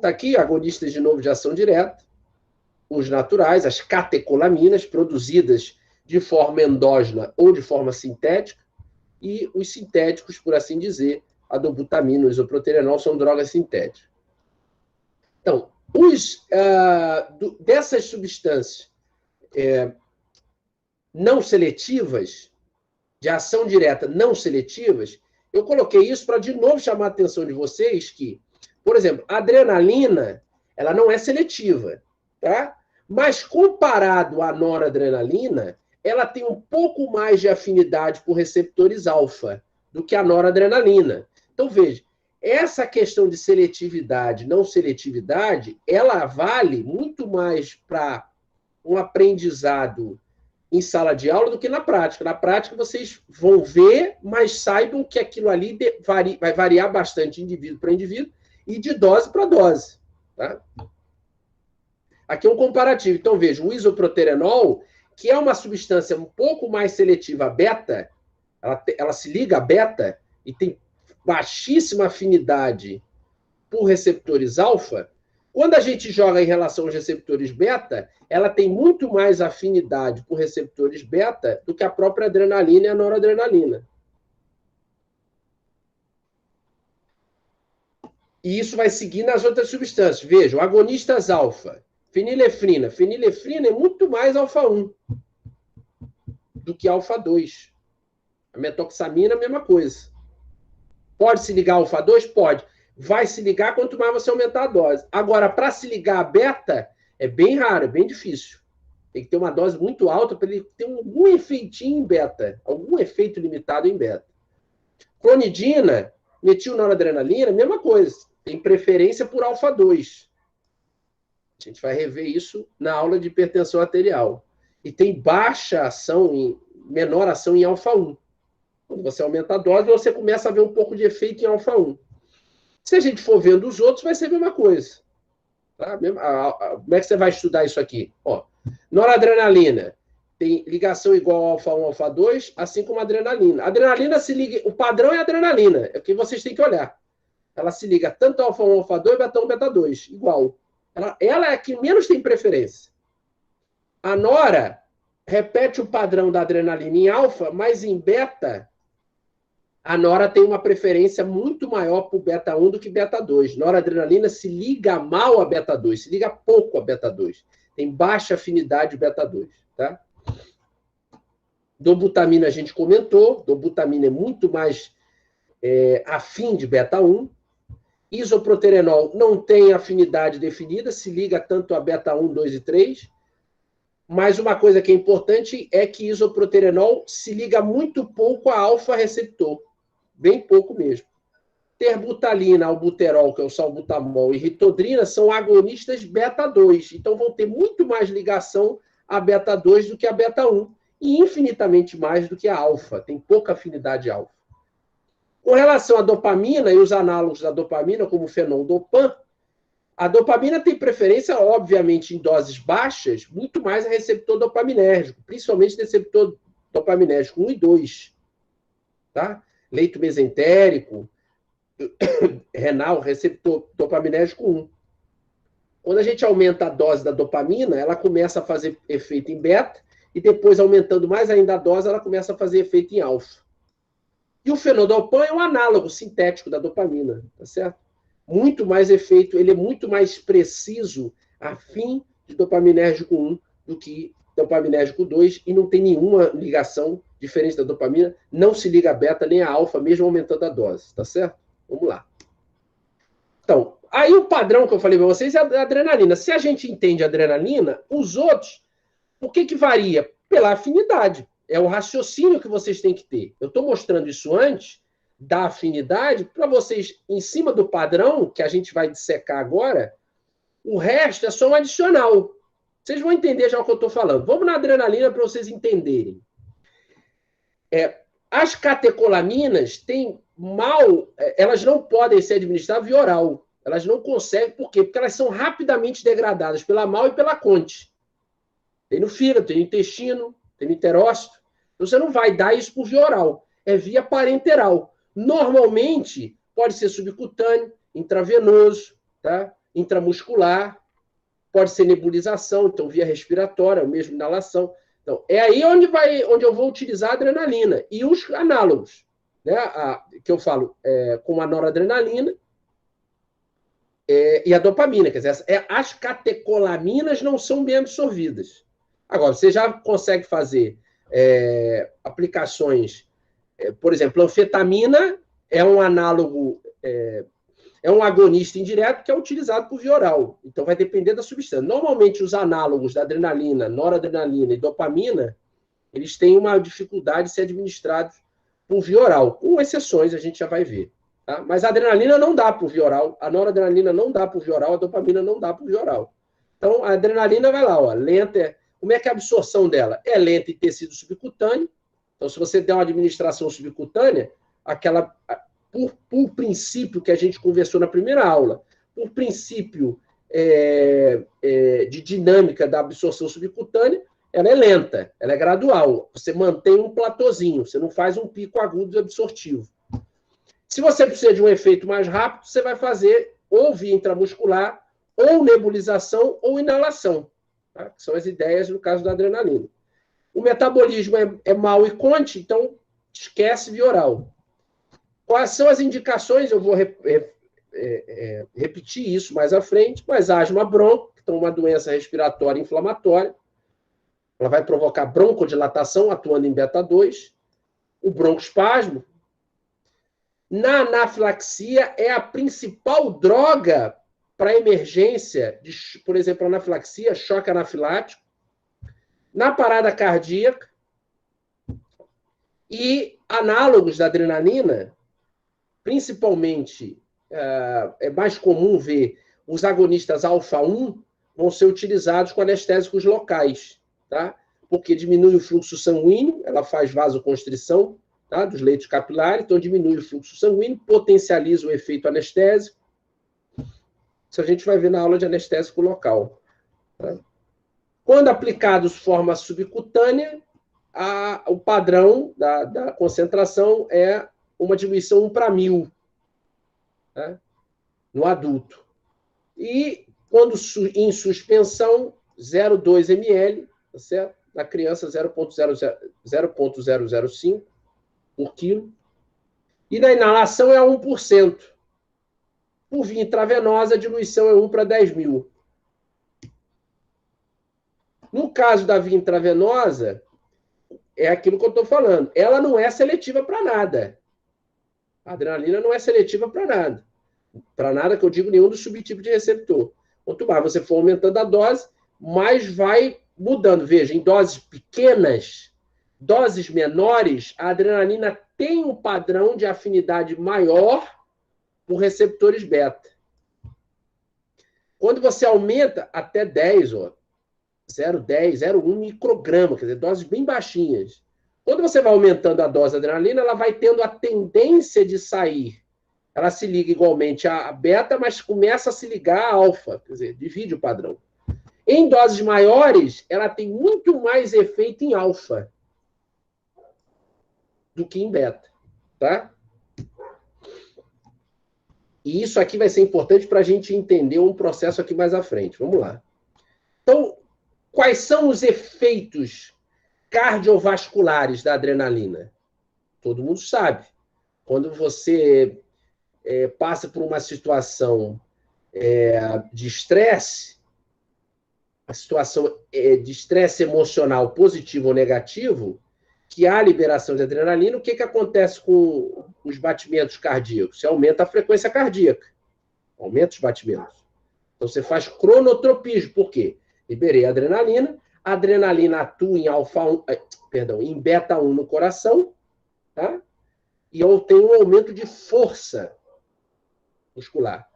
está aqui, agonistas de novo de ação direta, os naturais, as catecolaminas, produzidas de forma endógena ou de forma sintética, e os sintéticos, por assim dizer, a dobutamina, o isoproterenol, são drogas sintéticas. Então, dessas substâncias não seletivas, de ação direta não seletivas, eu coloquei isso para, de novo, chamar a atenção de vocês que, por exemplo, a adrenalina, ela não é seletiva, tá? Mas, comparado à noradrenalina, ela tem um pouco mais de afinidade por receptores alfa do que a noradrenalina. Então, veja, essa questão de seletividade, não seletividade, ela vale muito mais para um aprendizado em sala de aula do que na prática. Na prática, vocês vão ver, mas saibam que aquilo ali vai variar bastante de indivíduo para indivíduo e de dose para dose. Tá? Aqui é um comparativo. Então, veja, o isoproterenol, que é uma substância um pouco mais seletiva a beta, ela se liga a beta e tem baixíssima afinidade por receptores alfa. Quando a gente joga em relação aos receptores beta, ela tem muito mais afinidade por receptores beta do que a própria adrenalina e a noradrenalina. E isso vai seguir nas outras substâncias. Vejam, agonistas alfa, fenilefrina. Fenilefrina é muito mais alfa-1 do que alfa-2. A metoxamina, a mesma coisa. Pode se ligar alfa-2? Pode. Vai se ligar quanto mais você aumentar a dose. Agora, para se ligar a beta, é bem raro, é bem difícil. Tem que ter uma dose muito alta para ele ter algum efeitinho em beta, algum efeito limitado em beta. Clonidina, metilnoradrenalina, mesma coisa. Tem preferência por alfa-2. A gente vai rever isso na aula de hipertensão arterial. E tem baixa ação, menor ação em alfa-1. Quando você aumenta a dose, você começa a ver um pouco de efeito em alfa-1. Se a gente for vendo os outros, vai ser a mesma coisa. Tá? Como é que você vai estudar isso aqui? Ó, noradrenalina tem ligação igual ao alfa-1, alfa-2, assim como a adrenalina. A adrenalina se liga... O padrão é a adrenalina, é o que vocês têm que olhar. Ela se liga tanto ao alfa-1, alfa-2, beta-1, beta-2, igual. Ela é a que menos tem preferência. A nora repete o padrão da adrenalina em alfa, mas em beta... A nora tem uma preferência muito maior por beta-1 do que beta-2. Noradrenalina se liga mal a beta-2, se liga pouco a beta-2. Tem baixa afinidade beta-2. Tá? Dobutamina a gente comentou. Dobutamina é muito mais afim de beta-1. Isoproterenol não tem afinidade definida, se liga tanto a beta-1, 2 e 3. Mas uma coisa que é importante é que isoproterenol se liga muito pouco a alfa-receptor. Bem pouco mesmo. Terbutalina, albuterol, que é o salbutamol, e ritodrina são agonistas beta-2. Então, vão ter muito mais ligação a beta-2 do que a beta-1. E infinitamente mais do que a alfa. Tem pouca afinidade alfa. Com relação à dopamina e os análogos da dopamina, como o fenoldopan, a dopamina tem preferência, obviamente, em doses baixas, muito mais a receptor dopaminérgico, principalmente receptor dopaminérgico 1 e 2. Tá? Leito mesentérico, renal, receptor dopaminérgico 1. Quando a gente aumenta a dose da dopamina, ela começa a fazer efeito em beta, e depois, aumentando mais ainda a dose, ela começa a fazer efeito em alfa. E o fenoldopan é um análogo sintético da dopamina, tá certo? Muito mais efeito, ele é muito mais preciso, afim de dopaminérgico 1 do que dopaminérgico 2, e não tem nenhuma ligação diferente da dopamina, não se liga a beta nem a alfa, mesmo aumentando a dose, tá certo? Vamos lá. Então, aí o padrão que eu falei para vocês é a adrenalina. Se a gente entende a adrenalina, os outros, o que varia? Pela afinidade. É o raciocínio que vocês têm que ter. Eu estou mostrando isso antes da afinidade para vocês, em cima do padrão, que a gente vai dissecar agora, o resto é só um adicional. Vocês vão entender já o que eu estou falando. Vamos na adrenalina para vocês entenderem. As catecolaminas têm elas não podem ser administradas via oral. Elas não conseguem, por quê? Porque elas são rapidamente degradadas pela mal e pela conte. Tem no fígado, tem no intestino, tem no enterócito. Então, você não vai dar isso por via oral. É via parenteral. Normalmente, pode ser subcutâneo, intravenoso, tá? intramuscular, pode ser nebulização, então via respiratória, ou mesmo inalação. Então, é aí onde eu vou utilizar a adrenalina. E os análogos, né? Que eu falo com a noradrenalina e a dopamina. Quer dizer, as catecolaminas não são bem absorvidas. Agora, você já consegue fazer aplicações, por exemplo, anfetamina é um análogo, é um agonista indireto que é utilizado por via oral. Então, vai depender da substância. Normalmente, os análogos da adrenalina, noradrenalina e dopamina, eles têm uma dificuldade de ser administrados por via oral. Com exceções, a gente já vai ver. Tá? Mas a adrenalina não dá por via oral, a noradrenalina não dá por via oral, a dopamina não dá por via oral. Então, a adrenalina vai lá, ó, lenta. Como é que é a absorção dela? É lenta em tecido subcutâneo. Então, se você der uma administração subcutânea, aquela, por princípio que a gente conversou na primeira aula, por princípio de dinâmica da absorção subcutânea, ela é lenta, ela é gradual. Você mantém um platôzinho, você não faz um pico agudo absortivo. Se você precisa de um efeito mais rápido, você vai fazer ou via intramuscular, ou nebulização, ou inalação. Tá? Que são as ideias no caso da adrenalina. O metabolismo é mal e conte, então esquece via oral. Quais são as indicações? Eu vou repetir isso mais à frente, mas asma bronco, que é uma doença respiratória inflamatória, ela vai provocar broncodilatação, atuando em beta-2, o broncoespasmo. Na anafilaxia, é a principal droga para emergência, por exemplo, anafilaxia, choque anafilático, na parada cardíaca, e análogos da adrenalina, principalmente, é mais comum ver os agonistas alfa-1 vão ser utilizados com anestésicos locais, tá? Porque diminui o fluxo sanguíneo, ela faz vasoconstrição, tá? Dos leitos capilares, então diminui o fluxo sanguíneo, potencializa o efeito anestésico. Isso a gente vai ver na aula de anestésico local. Tá? Quando aplicados de forma subcutânea, o padrão da concentração é uma diminuição 1/1000, tá? No adulto. E quando em suspensão, 0,2 ml, tá certo? Na criança, 0,005 por quilo. E na inalação é 1%. Por via intravenosa, a diluição é 1/10.000. No caso da via intravenosa, é aquilo que eu estou falando. Ela não é seletiva para nada. A adrenalina não é seletiva para nada. Para nada que eu digo, nenhum dos subtipos de receptor. Quanto mais você for aumentando a dose, mais vai mudando. Veja, em doses pequenas, doses menores, a adrenalina tem um padrão de afinidade maior por receptores beta. Quando você aumenta até 10, 0,10, 0,1 micrograma, quer dizer, doses bem baixinhas. Quando você vai aumentando a dose da adrenalina, ela vai tendo a tendência de sair. Ela se liga igualmente à beta, mas começa a se ligar à alfa, quer dizer, divide o padrão. Em doses maiores, ela tem muito mais efeito em alfa do que em beta, tá? E isso aqui vai ser importante para a gente entender um processo aqui mais à frente. Vamos lá. Então, quais são os efeitos cardiovasculares da adrenalina? Todo mundo sabe. Quando você passa por uma situação de estresse, a situação de estresse emocional positivo ou negativo, que há liberação de adrenalina, o que acontece com os batimentos cardíacos? Você aumenta a frequência cardíaca, aumenta os batimentos. Então, você faz cronotropismo. Por quê? Liberei a adrenalina atua em em beta-1 no coração, tá? E eu tenho um aumento de força muscular.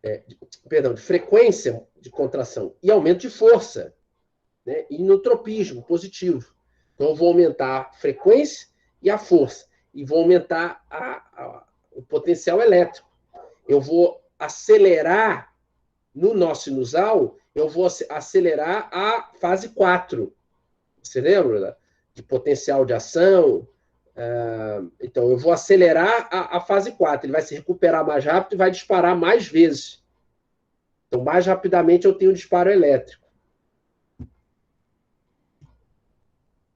De frequência de contração e aumento de força, né? Inotropismo positivo. Então, eu vou aumentar a frequência e a força, e vou aumentar o potencial elétrico. Eu vou acelerar no nó sinusal, eu vou acelerar a fase 4. Você lembra? De potencial de ação, Então, eu vou acelerar a fase 4. Ele vai se recuperar mais rápido e vai disparar mais vezes. Então, mais rapidamente eu tenho disparo elétrico.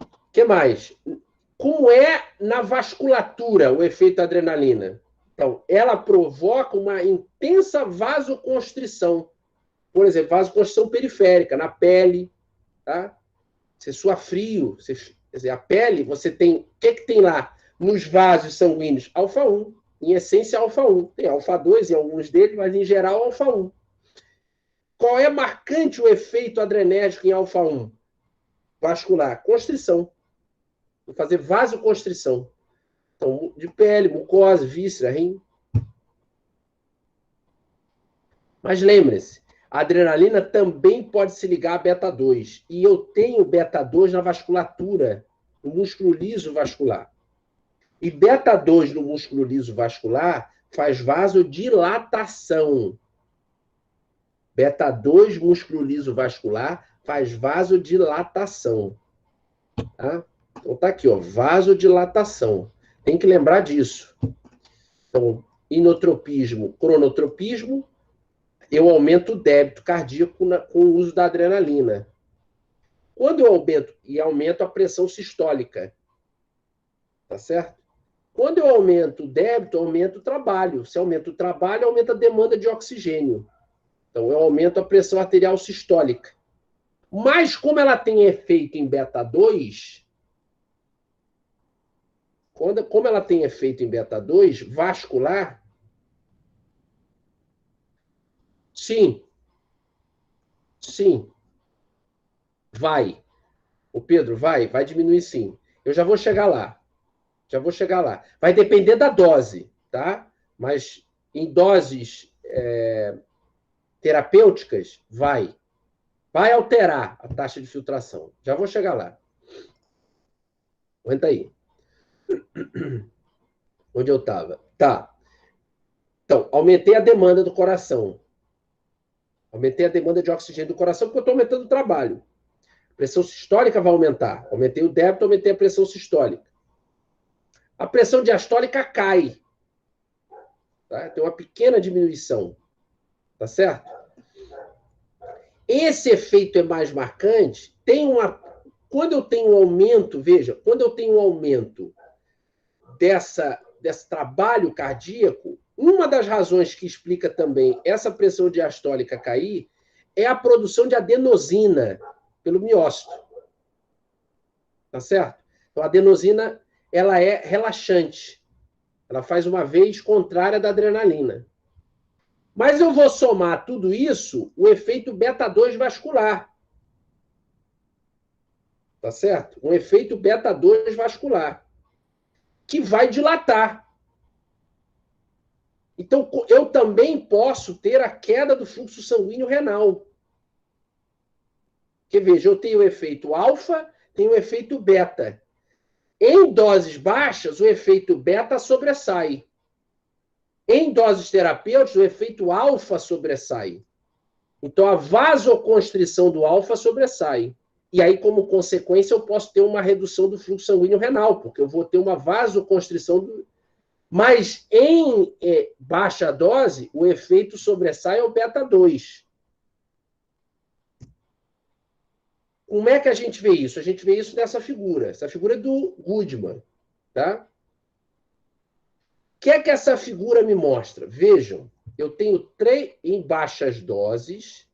O que mais? Como é na vasculatura o efeito adrenalina? Então, ela provoca uma intensa vasoconstrição. Por exemplo, vasoconstrição periférica, na pele. Tá? Você sua frio. Quer dizer, a pele, você tem... O que tem lá nos vasos sanguíneos? Alfa-1. Em essência, alfa-1. Tem alfa-2 em alguns deles, mas em geral, alfa-1. Qual é marcante o efeito adrenérgico em alfa-1? Vascular. Constrição. Vou fazer vasoconstrição. Então, de pele, mucosa, víscera, rim. Mas lembre-se, a adrenalina também pode se ligar a beta-2. E eu tenho beta-2 na vasculatura, no músculo liso vascular. E beta-2 no músculo liso vascular faz vasodilatação. Beta-2, músculo liso vascular, faz vasodilatação. Tá? Então tá aqui, ó, vasodilatação. Tem que lembrar disso. Então, inotropismo, cronotropismo, eu aumento o débito cardíaco com o uso da adrenalina. Quando eu aumento a pressão sistólica. Tá certo? Quando eu aumento o débito, eu aumento o trabalho. Se aumenta o trabalho, aumenta a demanda de oxigênio. Então, eu aumento a pressão arterial sistólica. Mas, como ela tem efeito em beta-2, como ela tem efeito em beta-2 vascular, sim, vai. O Pedro, vai diminuir sim. Eu já vou chegar lá. Vai depender da dose, tá? Mas em doses terapêuticas, vai alterar a taxa de filtração. Já vou chegar lá. Aguenta aí. Onde eu estava? Tá. Então, aumentei a demanda do coração. Aumentei a demanda de oxigênio do coração porque eu estou aumentando o trabalho. A pressão sistólica vai aumentar. Aumentei o débito, aumentei a pressão sistólica. A pressão diastólica cai. Tá? Tem uma pequena diminuição. Tá certo? Esse efeito é mais marcante. Quando eu tenho um aumento, veja, quando eu tenho um aumento desse trabalho cardíaco, uma das razões que explica também essa pressão diastólica cair é a produção de adenosina pelo miócito. Tá certo? Então, a adenosina, ela é relaxante. Ela faz uma vez contrária da adrenalina. Mas eu vou somar tudo isso o efeito beta-2 vascular. Tá certo? Um efeito beta-2 vascular. Que vai dilatar. Então, eu também posso ter a queda do fluxo sanguíneo renal. Porque, veja, eu tenho o efeito alfa, tenho o efeito beta. Em doses baixas, o efeito beta sobressai. Em doses terapêuticas, o efeito alfa sobressai. Então, a vasoconstrição do alfa sobressai. E aí, como consequência, eu posso ter uma redução do fluxo sanguíneo renal, porque eu vou ter uma vasoconstrição do... Mas em baixa dose, o efeito sobressai ao beta-2. Como é que a gente vê isso? A gente vê isso nessa figura. Essa figura é do Goodman. Tá? O que é que essa figura me mostra? Vejam, eu tenho em baixas doses,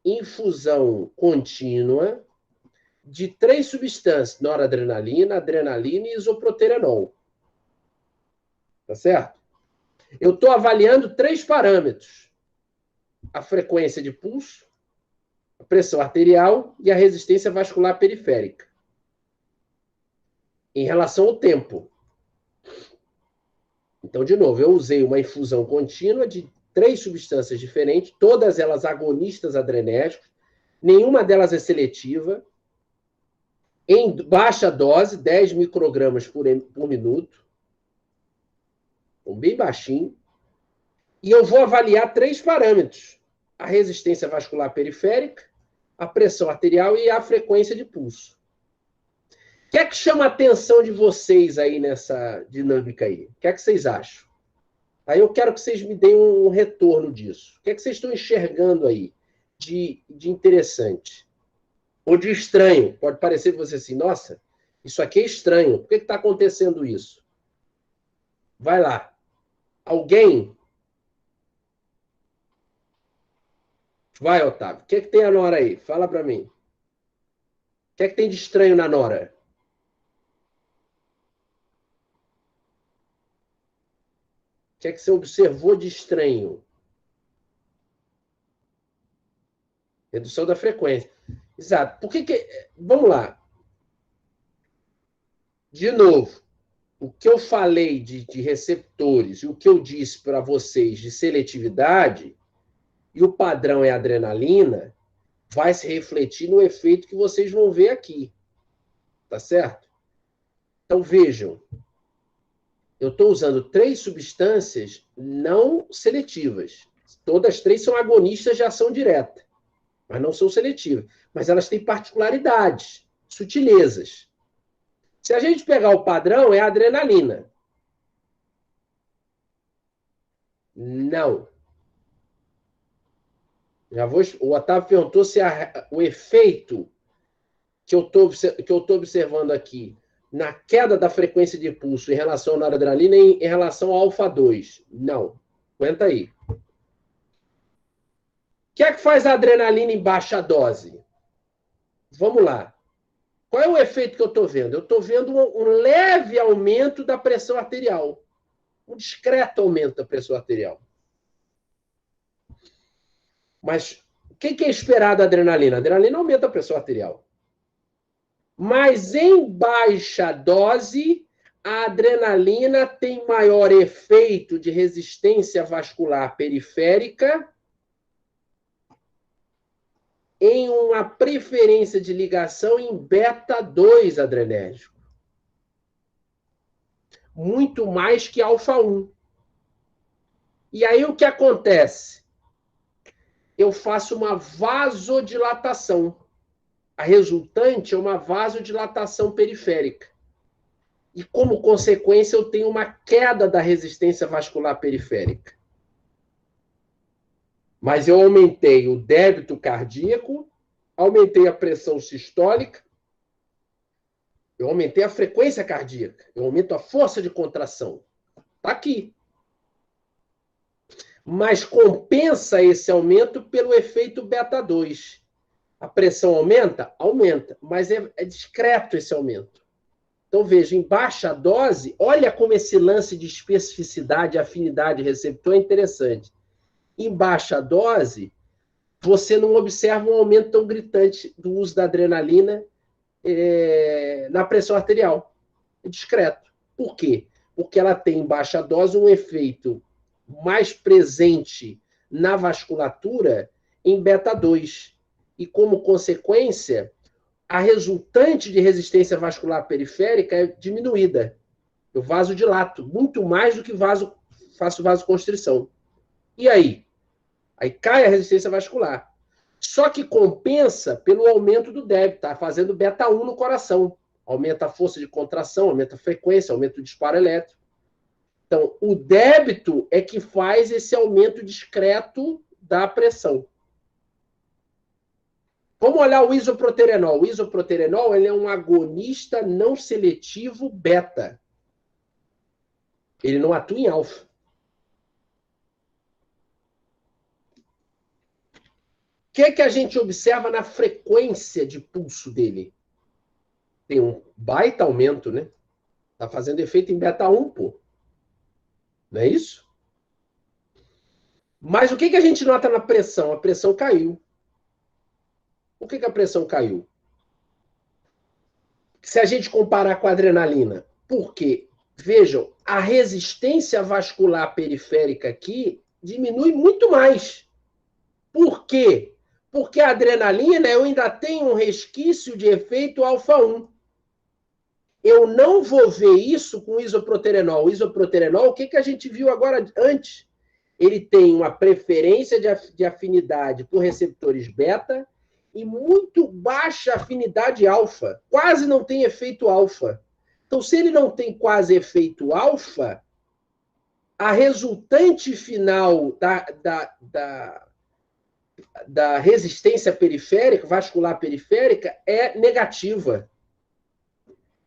infusão contínua, de 3 substâncias, noradrenalina, adrenalina e isoproterenol. Tá certo? Eu estou avaliando 3 parâmetros. A frequência de pulso, a pressão arterial e a resistência vascular periférica. Em relação ao tempo. Então, de novo, eu usei uma infusão contínua de 3 substâncias diferentes, todas elas agonistas adrenérgicos, nenhuma delas é seletiva, em baixa dose, 10 microgramas por minuto, bem baixinho, e eu vou avaliar 3 parâmetros: a resistência vascular periférica, a pressão arterial e a frequência de pulso. que é que chama a atenção de vocês aí nessa dinâmica aí? O que é que vocês acham? Aí eu quero que vocês me deem um retorno disso. O que é que vocês estão enxergando aí de interessante? Ou de estranho? Pode parecer para você assim, nossa, isso aqui é estranho. Por que está acontecendo isso? Vai lá. Alguém? Vai, Otávio. O que é que tem a Nora aí? Fala para mim. O que é que tem de estranho na Nora? O que é que você observou de estranho? Redução da frequência. Exato. Por que... Vamos lá. De novo, o que eu falei de receptores e o que eu disse para vocês de seletividade, e o padrão é adrenalina, vai se refletir no efeito que vocês vão ver aqui. Tá certo? Então, vejam. Eu estou usando 3 substâncias não seletivas. Todas as 3 são agonistas de ação direta, mas não são seletivas. Mas elas têm particularidades, sutilezas. Se a gente pegar o padrão, é a adrenalina. Não. O Otávio perguntou se o efeito que eu estou observando aqui na queda da frequência de pulso em relação à noradrenalina em relação ao alfa-2. Não. Aguenta aí. O que é que faz a adrenalina em baixa dose? Vamos lá. Qual é o efeito que eu estou vendo? Eu estou vendo um leve aumento da pressão arterial. Um discreto aumento da pressão arterial. Mas o que é esperado da adrenalina? A adrenalina aumenta a pressão arterial. Mas em baixa dose, a adrenalina tem maior efeito de resistência vascular periférica em uma preferência de ligação em beta-2 adrenérgico. Muito mais que alfa-1. E aí o que acontece? Eu faço uma vasodilatação. A resultante é uma vasodilatação periférica. E, como consequência, eu tenho uma queda da resistência vascular periférica. Mas eu aumentei o débito cardíaco, aumentei a pressão sistólica, eu aumentei a frequência cardíaca, eu aumento a força de contração. Está aqui. Mas compensa esse aumento pelo efeito beta-2. A pressão aumenta? Aumenta, mas é discreto esse aumento. Então, veja, em baixa dose, olha como esse lance de especificidade, afinidade receptor é interessante. Em baixa dose, você não observa um aumento tão gritante do uso da adrenalina na pressão arterial. É discreto. Por quê? Porque ela tem, em baixa dose, um efeito mais presente na vasculatura em beta-2. E, como consequência, a resultante de resistência vascular periférica é diminuída. Eu vasodilato muito mais do que faço vasoconstrição. E aí? Aí cai a resistência vascular. Só que compensa pelo aumento do débito, tá? Fazendo beta-1 no coração. Aumenta a força de contração, aumenta a frequência, aumenta o disparo elétrico. Então, o débito é que faz esse aumento discreto da pressão. Vamos olhar o isoproterenol. O isoproterenol ele é um agonista não seletivo beta. Ele não atua em alfa. O que a gente observa na frequência de pulso dele? Tem um baita aumento, né? Está fazendo efeito em beta-1, pô. Não é isso? Mas o que a gente nota na pressão? A pressão caiu. Por que a pressão caiu? Se a gente comparar com a adrenalina. Porque, vejam, a resistência vascular periférica aqui diminui muito mais. Por quê? Porque a adrenalina eu ainda tenho um resquício de efeito alfa-1. Eu não vou ver isso com o isoproterenol. O isoproterenol, o que a gente viu agora antes? Ele tem uma preferência de afinidade por receptores beta em muito baixa afinidade alfa, quase não tem efeito alfa. Então, se ele não tem quase efeito alfa, a resultante final da resistência periférica, vascular periférica, é negativa.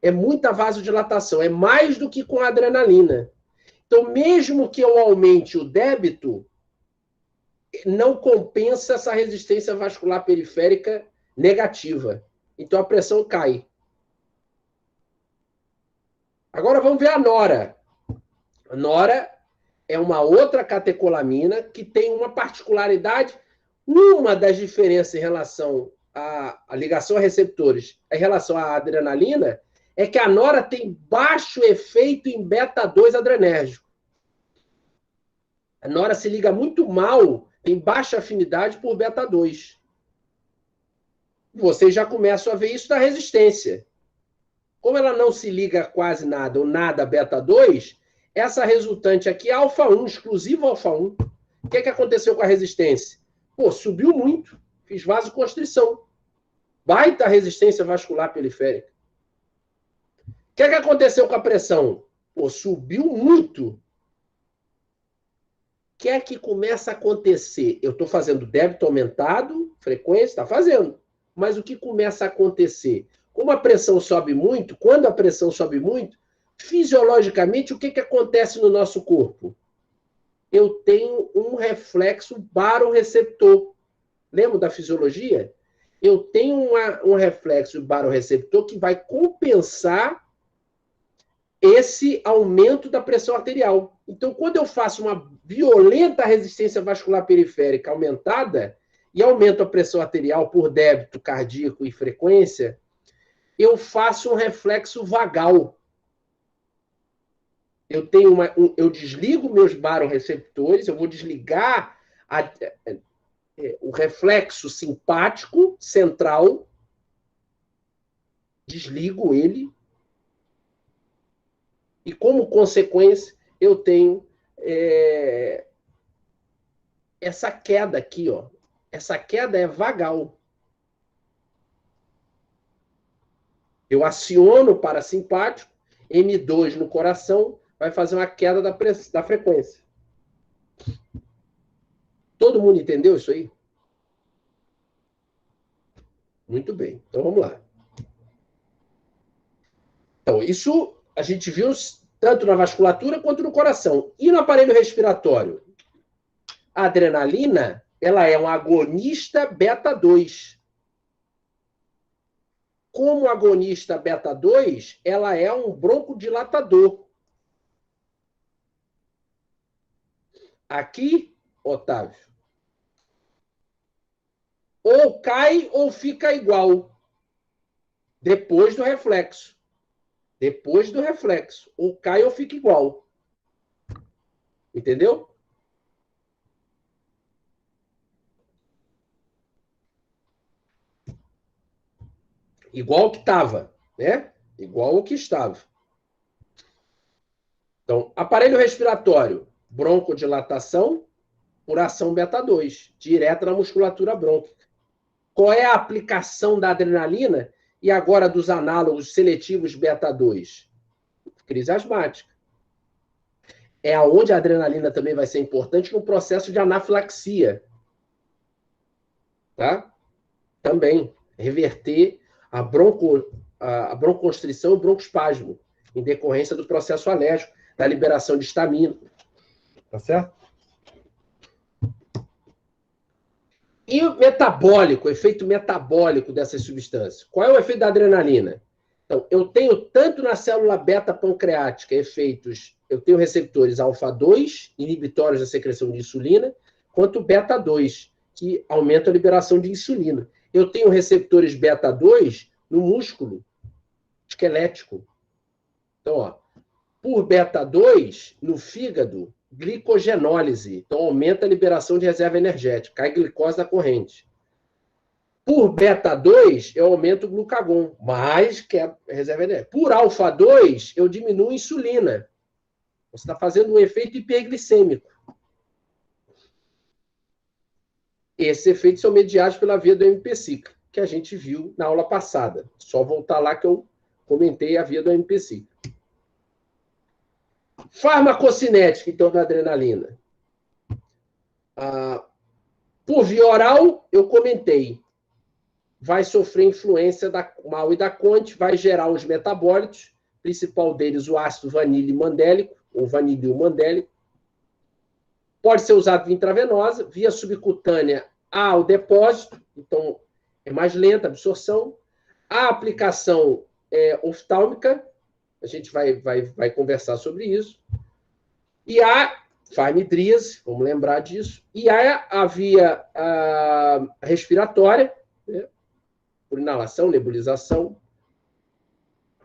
É muita vasodilatação, é mais do que com a adrenalina. Então, mesmo que eu aumente o débito, não compensa essa resistência vascular periférica negativa. Então, a pressão cai. Agora, vamos ver a nora. A nora é uma outra catecolamina que tem uma particularidade. Uma das diferenças em relação à ligação a receptores em relação à adrenalina é que a nora tem baixo efeito em beta-2 adrenérgico. A nora se liga muito mal, tem baixa afinidade por beta-2. Vocês já começam a ver isso na resistência. Como ela não se liga quase nada ou nada a beta-2, essa resultante aqui é alfa-1, exclusivo alfa-1. O que aconteceu com a resistência? Pô, subiu muito. Fiz vasoconstrição. Baita resistência vascular periférica. O que aconteceu com a pressão? Pô, subiu muito. O que começa a acontecer? Eu estou fazendo débito aumentado, frequência, está fazendo. Mas o que começa a acontecer? Como a pressão sobe muito, quando a pressão sobe muito, fisiologicamente, o que acontece no nosso corpo? Eu tenho um reflexo barorreceptor. Lembra da fisiologia? Eu tenho um reflexo barorreceptor que vai compensar esse aumento da pressão arterial. Então, quando eu faço uma violenta resistência vascular periférica aumentada e aumento a pressão arterial por débito cardíaco e frequência, eu faço um reflexo vagal. Eu desligo meus barorreceptores, eu vou desligar o reflexo simpático central, desligo ele, e como consequência, eu tenho essa queda aqui, ó. Essa queda é vagal. Eu aciono o parasimpático, M2 no coração, vai fazer uma queda da frequência. Todo mundo entendeu isso aí? Muito bem. Então, vamos lá. Então, isso a gente viu tanto na vasculatura quanto no coração. E no aparelho respiratório? A adrenalina, ela é um agonista beta-2. Como agonista beta-2, ela é um broncodilatador. Aqui, Otávio, ou cai ou fica igual. Depois do reflexo. Depois do reflexo. Ou cai ou fica igual. Entendeu? Igual que estava, né? Igual o que estava. Então, aparelho respiratório, broncodilatação por ação beta-2, direta na musculatura brônquica. Qual é a aplicação da adrenalina e agora dos análogos seletivos beta-2? Crise asmática. É aonde a adrenalina também vai ser importante no processo de anafilaxia. Tá? Também reverter a broncoconstrição e broncoespasmo em decorrência do processo alérgico, da liberação de histamina. Tá certo? E o metabólico, o efeito metabólico dessas substâncias? Qual é o efeito da adrenalina? Então, eu tenho tanto na célula beta pancreática efeitos, eu tenho receptores alfa-2, inibitórios da secreção de insulina, quanto beta-2, que aumentam a liberação de insulina. Eu tenho receptores beta-2 no músculo esquelético. Então, ó, por beta-2, no fígado, glicogenólise. Então, aumenta a liberação de reserva energética, cai glicose da corrente. Por beta-2, eu aumento o glucagon, mais que é reserva energética. Por alfa-2, eu diminuo a insulina. Você está fazendo um efeito hiperglicêmico. Esses efeitos são mediados pela via do MP ciclo. que a gente viu na aula passada. Só voltar lá que eu comentei a via do AMP5. Farmacocinética, então, da adrenalina. Por via oral, eu comentei. Vai sofrer influência da MAO e da CONT, vai gerar os metabólitos, principal deles o ácido vanílico mandélico, ou vanilil mandélico. Pode ser usado via intravenosa, via subcutânea há o depósito, então é mais lenta a absorção. A aplicação oftálmica, a gente vai conversar sobre isso. E a farmidríase, vamos lembrar disso. E a via respiratória, né, por inalação, nebulização,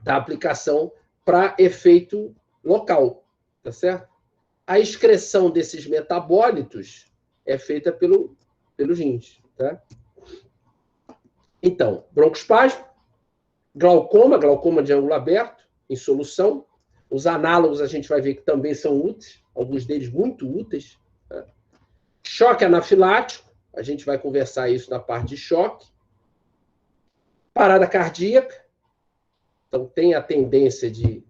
da aplicação para efeito local, tá certo? A excreção desses metabólitos é feita pelos rins, tá? Então, broncoespasmo, glaucoma de ângulo aberto, em solução. Os análogos a gente vai ver que também são úteis, alguns deles muito úteis. Tá? Choque anafilático, a gente vai conversar isso na parte de choque. Parada cardíaca, então tem a tendência de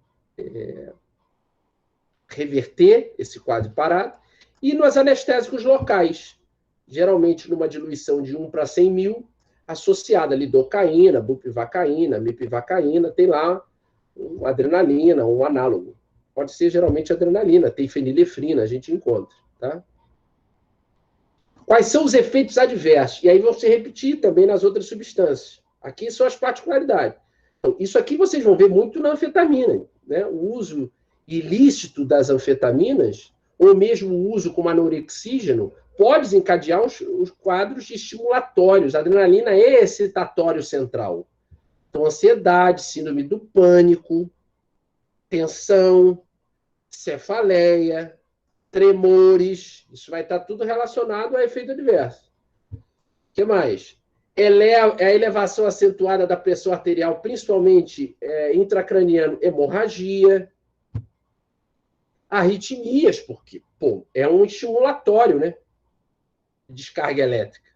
reverter esse quadro de parada. E nos anestésicos locais, geralmente numa diluição de 1 para 100 mil, associada a lidocaína, bupivacaína, mipivacaína, tem lá uma adrenalina, um análogo. Pode ser geralmente adrenalina, tem fenilefrina, a gente encontra. Tá? Quais são os efeitos adversos? E aí vão se repetir também nas outras substâncias. Aqui são as particularidades. Então, isso aqui vocês vão ver muito na anfetamina. Né? O uso ilícito das anfetaminas, ou mesmo o uso como anorexígeno, pode desencadear os quadros estimulatórios. A adrenalina é excitatório central. Então, ansiedade, síndrome do pânico, tensão, cefaleia, tremores, isso vai estar tudo relacionado a efeito adverso. O que mais? A elevação acentuada da pressão arterial, principalmente intracraniana, hemorragia, arritmias, porque é um estimulatório, né? Descarga elétrica.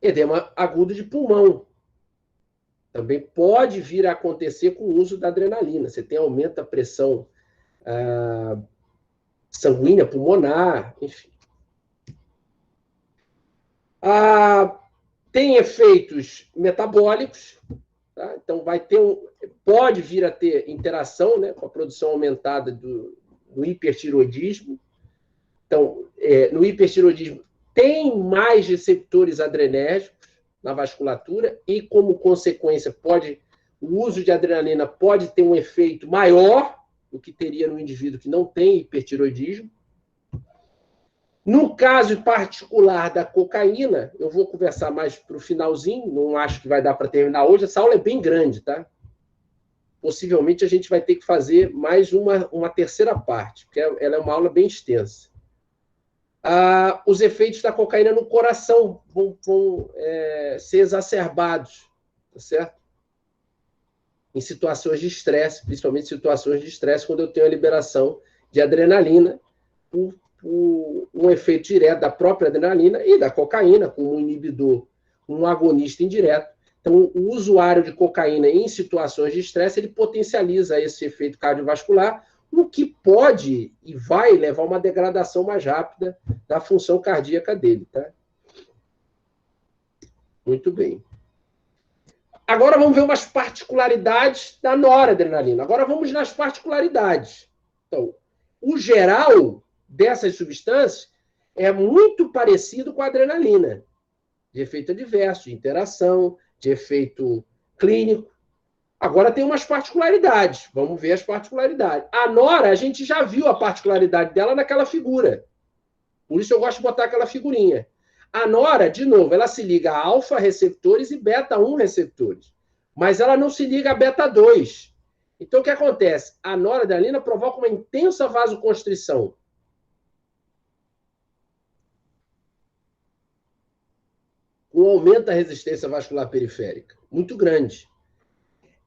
Edema agudo de pulmão. Também pode vir a acontecer com o uso da adrenalina. Você tem aumento da pressão sanguínea, pulmonar, enfim. Tem efeitos metabólicos, tá? Então pode vir a ter interação, né, com a produção aumentada do hipertiroidismo. Então, no hipertiroidismo tem mais receptores adrenérgicos na vasculatura e, como consequência, o uso de adrenalina pode ter um efeito maior do que teria no indivíduo que não tem hipertiroidismo. No caso particular da cocaína, eu vou conversar mais para o finalzinho, não acho que vai dar para terminar hoje, essa aula é bem grande, tá? Possivelmente a gente vai ter que fazer mais uma terceira parte, porque ela é uma aula bem extensa. Os efeitos da cocaína no coração vão ser exacerbados, tá certo? Em situações de estresse, principalmente situações de estresse, quando eu tenho a liberação de adrenalina por um efeito direto da própria adrenalina e da cocaína, como um inibidor, um agonista indireto. Então, o usuário de cocaína em situações de estresse, ele potencializa esse efeito cardiovascular, o que pode e vai levar a uma degradação mais rápida da função cardíaca dele. Tá? Muito bem. Agora vamos ver umas particularidades da noradrenalina. Agora vamos nas particularidades. Então, o geral dessas substâncias é muito parecido com a adrenalina, de efeito adverso, de interação, de efeito clínico. Agora tem umas particularidades. Vamos ver as particularidades. A nora, a gente já viu a particularidade dela naquela figura. Por isso eu gosto de botar aquela figurinha. A nora, de novo, ela se liga a alfa-receptores e beta-1 receptores. Mas ela não se liga a beta-2. Então, o que acontece? A noradrenalina provoca uma intensa vasoconstrição. Um aumento da resistência vascular periférica. Muito grande.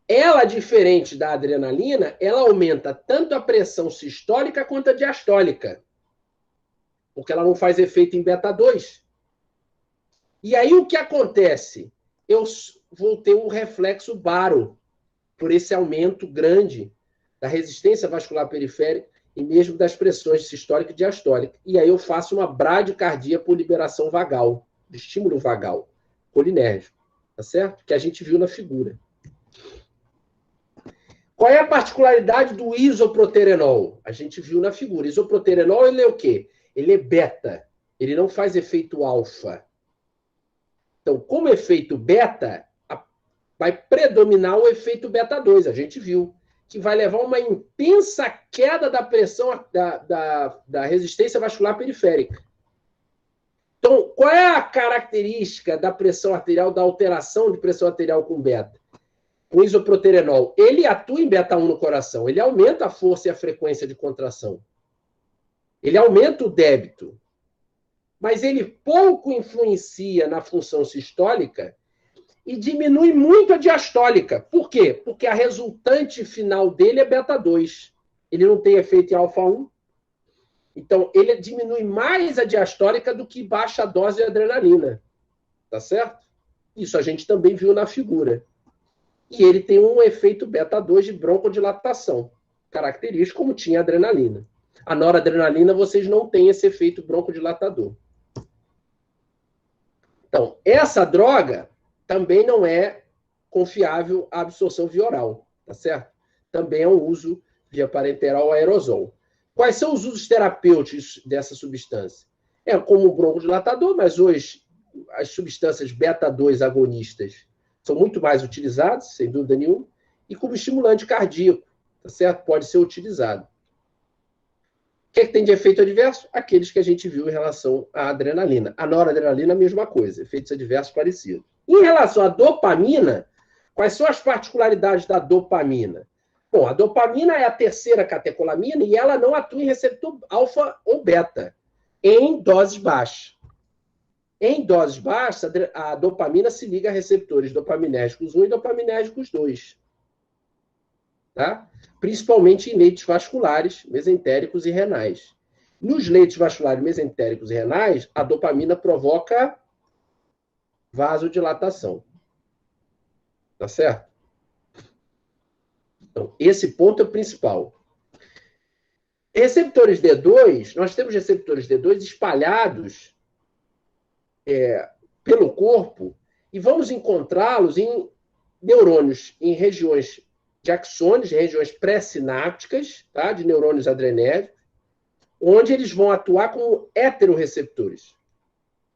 Ela, diferente da adrenalina, ela aumenta tanto a pressão sistólica quanto a diastólica. Porque ela não faz efeito em beta-2. E aí o que acontece? Eu vou ter um reflexo baro por esse aumento grande da resistência vascular periférica e mesmo das pressões sistólica e diastólica. E aí eu faço uma bradicardia por liberação vagal, de estímulo vagal, colinérgico, tá certo? Que a gente viu na figura. Qual é a particularidade do isoproterenol? A gente viu na figura. Isoproterenol, ele é o quê? Ele é beta. Ele não faz efeito alfa. Então, como efeito beta, vai predominar o efeito beta 2. A gente viu que vai levar a uma intensa queda da pressão da resistência vascular periférica. Então, qual é a característica da pressão arterial, da alteração de pressão arterial com beta? O isoproterenol, ele atua em beta 1 no coração, ele aumenta a força e a frequência de contração. Ele aumenta o débito. Mas ele pouco influencia na função sistólica e diminui muito a diastólica. Por quê? Porque a resultante final dele é beta 2. Ele não tem efeito em alfa 1. Então, ele diminui mais a diastólica do que baixa a dose de adrenalina. Tá certo? Isso a gente também viu na figura. E ele tem um efeito beta 2 de broncodilatação, característico como tinha a adrenalina. A noradrenalina, vocês não têm esse efeito broncodilatador. Então, essa droga também não é confiável a absorção via oral, tá certo? Também é um uso via parenteral aerosol. Quais são os usos terapêuticos dessa substância? É como broncodilatador, mas hoje as substâncias beta-2 agonistas são muito mais utilizadas, sem dúvida nenhuma, e como estimulante cardíaco, tá certo? Pode ser utilizado. O que tem de efeito adverso? Aqueles que a gente viu em relação à adrenalina. A noradrenalina, a mesma coisa, efeitos adversos parecidos. Em relação à dopamina, quais são as particularidades da dopamina? Bom, a dopamina é a terceira catecolamina e ela não atua em receptor alfa ou beta, em doses baixas. Em doses baixas, a dopamina se liga a receptores dopaminérgicos 1 e dopaminérgicos 2. Tá? Principalmente em leitos vasculares, mesentéricos e renais. Nos leitos vasculares, mesentéricos e renais, a dopamina provoca vasodilatação. Tá certo? Então, esse ponto é o principal. Receptores D2, nós temos receptores D2 espalhados pelo corpo e vamos encontrá-los em neurônios, em regiões de axônios, regiões pré-sinápticas, tá? De neurônios adrenérgicos, onde eles vão atuar como heterorreceptores.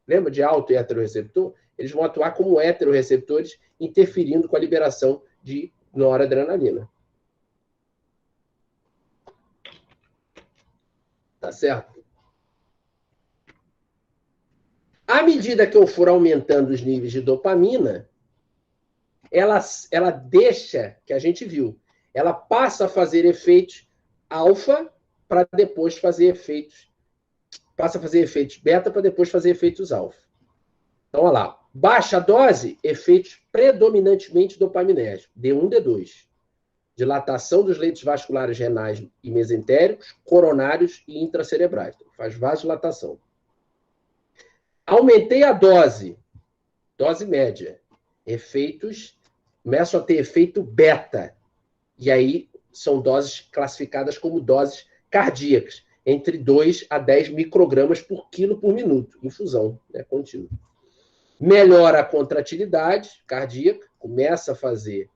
Lembra de auto e heterorreceptor? Eles vão atuar como heterorreceptores, interferindo com a liberação de noradrenalina. Tá certo? À medida que eu for aumentando os níveis de dopamina, ela deixa, que a gente viu, ela passa a fazer efeitos alfa para depois fazer efeitos, passa a fazer efeitos beta para depois fazer efeitos alfa. Então, olha lá, baixa dose, efeitos predominantemente dopaminérgicos, D1, D2. Dilatação dos leitos vasculares renais e mesentéricos, coronários e intracerebrais. Então, faz vasodilatação. Aumentei a dose média. Efeitos, começam a ter efeito beta. E aí são doses classificadas como doses cardíacas, entre 2 a 10 microgramas por quilo por minuto, infusão, né, contínua. Melhora a contratilidade cardíaca, começa a fazer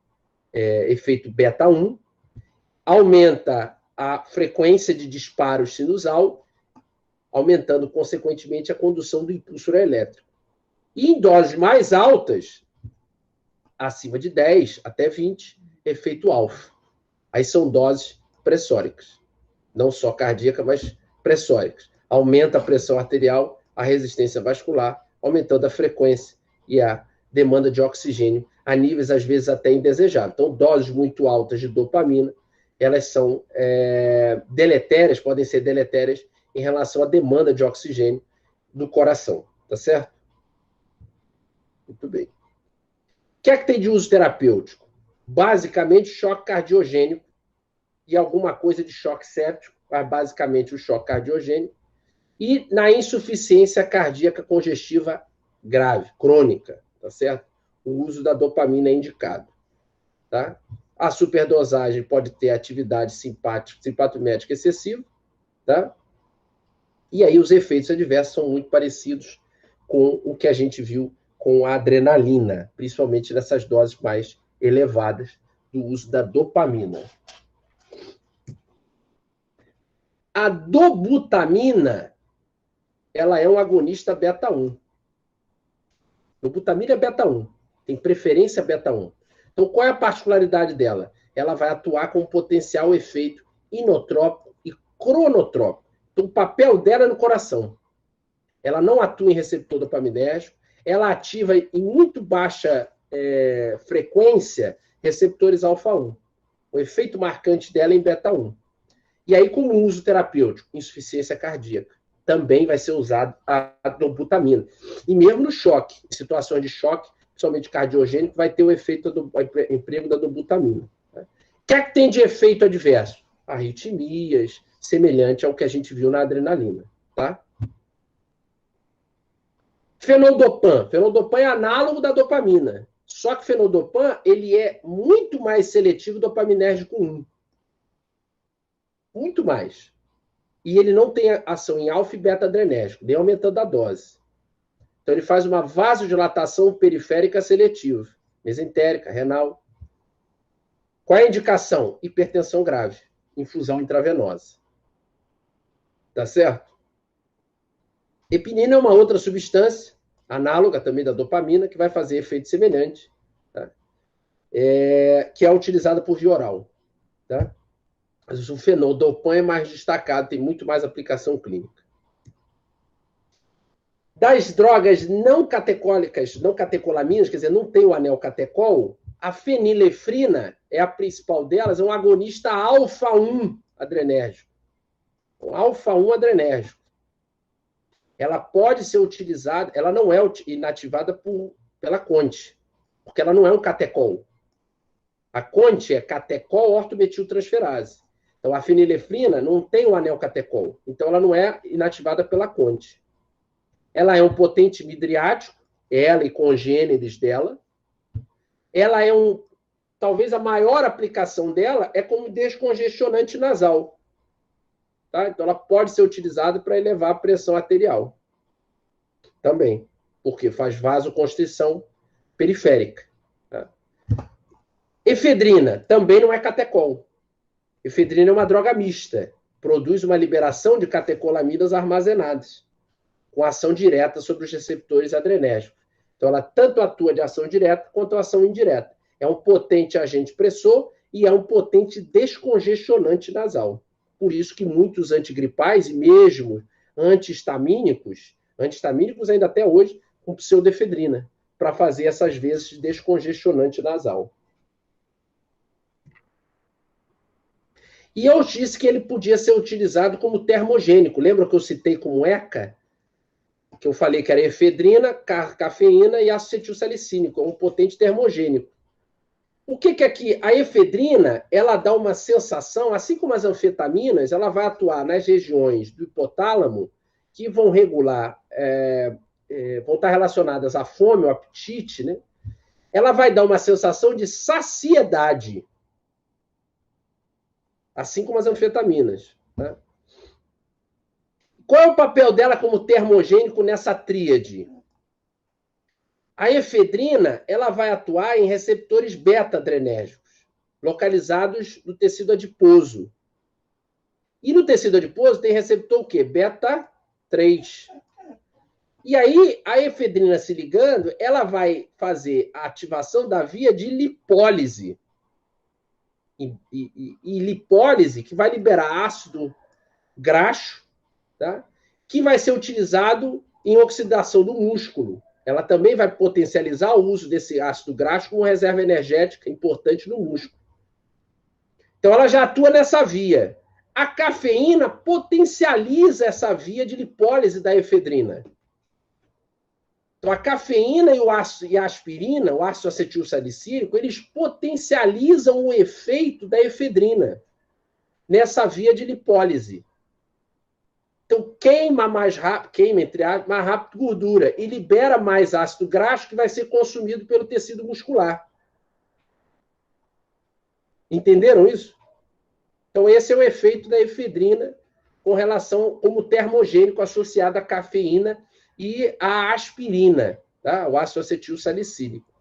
efeito beta 1, aumenta a frequência de disparo sinusal, aumentando, consequentemente, a condução do impulso elétrico. E em doses mais altas, acima de 10 até 20, efeito alfa. Aí são doses pressóricas. Não só cardíaca, mas pressóricas. Aumenta a pressão arterial, a resistência vascular, aumentando a frequência e a demanda de oxigênio a níveis, às vezes, até indesejáveis. Então, doses muito altas de dopamina, elas são deletérias, podem ser deletérias em relação à demanda de oxigênio do coração. Tá certo? Muito bem. O que é que tem de uso terapêutico? Basicamente, choque cardiogênico e alguma coisa de choque séptico, mas basicamente o choque cardiogênico. E na insuficiência cardíaca congestiva grave, crônica, tá certo? O uso da dopamina é indicado, tá? A superdosagem pode ter atividade simpatométrica excessiva, tá? E aí os efeitos adversos são muito parecidos com o que a gente viu com a adrenalina, principalmente nessas doses mais elevadas do uso da dopamina. A dobutamina, ela é um agonista beta-1. Dobutamina é beta-1, tem preferência beta-1. Então, qual é a particularidade dela? Ela vai atuar com potencial efeito inotrópico e cronotrópico. Então, o papel dela é no coração. Ela não atua em receptor dopaminérgico, ela ativa em muito baixa frequência receptores alfa-1. O efeito marcante dela é em beta-1. E aí, como uso terapêutico, insuficiência cardíaca, também vai ser usado a dobutamina. E mesmo no choque, em situações de choque, principalmente cardiogênico, vai ter o efeito do emprego da dobutamina. O que é que tem de efeito adverso? Arritmias, semelhante ao que a gente viu na adrenalina. Tá? Fenodopan. Fenodopan é análogo da dopamina. Só que o fenodopan ele é muito mais seletivo dopaminérgico 1. Muito mais. E ele não tem ação em alfa e beta-adrenérgico, nem aumentando a dose. Então, ele faz uma vasodilatação periférica seletiva, mesentérica, renal. Qual é a indicação? Hipertensão grave, infusão intravenosa. Tá certo? Epinina é uma outra substância, análoga também da dopamina, que vai fazer efeito semelhante, tá? Que é utilizada por via oral. Tá? Mas o fenodopan é mais destacado, tem muito mais aplicação clínica. Das drogas não catecólicas, não catecolaminas, quer dizer, não tem o anel catecol, a fenilefrina é a principal delas, é um agonista alfa-1 adrenérgico. Um alfa-1 adrenérgico. Ela pode ser utilizada, ela não é inativada pela CONT, porque ela não é um catecol. A CONT é catecol ortometiltransferase. Então, a fenilefrina não tem o anel catecol. Então, ela não é inativada pela CONT. Ela é um potente midriático, ela e congêneres dela. Ela é talvez a maior aplicação dela é como descongestionante nasal. Tá? Então, ela pode ser utilizada para elevar a pressão arterial. Também, porque faz vasoconstrição periférica. Tá? Efedrina também não é catecol. Efedrina é uma droga mista. Produz uma liberação de catecolaminas armazenadas, com ação direta sobre os receptores adrenérgicos. Então, ela tanto atua de ação direta quanto ação indireta. É um potente agente pressor e é um potente descongestionante nasal. Por isso que muitos antigripais e mesmo antihistamínicos ainda até hoje, com pseudoefedrina, para fazer essas vezes de descongestionante nasal. E eu disse que ele podia ser utilizado como termogênico. Lembra que eu citei como ECA? Que eu falei que era efedrina, cafeína e acetilsalicínico, é um potente termogênico. O que é que a efedrina, ela dá uma sensação, assim como as anfetaminas, ela vai atuar nas regiões do hipotálamo que vão regular, vão estar relacionadas à fome, ao apetite, né? Ela vai dar uma sensação de saciedade, assim como as anfetaminas. Né? Qual é o papel dela como termogênico nessa tríade? A efedrina ela vai atuar em receptores beta-adrenérgicos, localizados no tecido adiposo. E no tecido adiposo tem receptor o quê? Beta-3. E aí, a efedrina se ligando, ela vai fazer a ativação da via de lipólise. E lipólise que vai liberar ácido graxo, tá? Que vai ser utilizado em oxidação do músculo. Ela também vai potencializar o uso desse ácido graxo como reserva energética importante no músculo. Então, ela já atua nessa via. A cafeína potencializa essa via de lipólise da efedrina. Então, a cafeína e a aspirina, o ácido acetilsalicílico, eles potencializam o efeito da efedrina nessa via de lipólise. Então, queima mais rápido, queima, entre aspas, mais rápido gordura e libera mais ácido graxo que vai ser consumido pelo tecido muscular. Entenderam isso? Então, esse é o efeito da efedrina com relação como termogênico associado à cafeína e à aspirina, tá? O ácido acetil salicílico.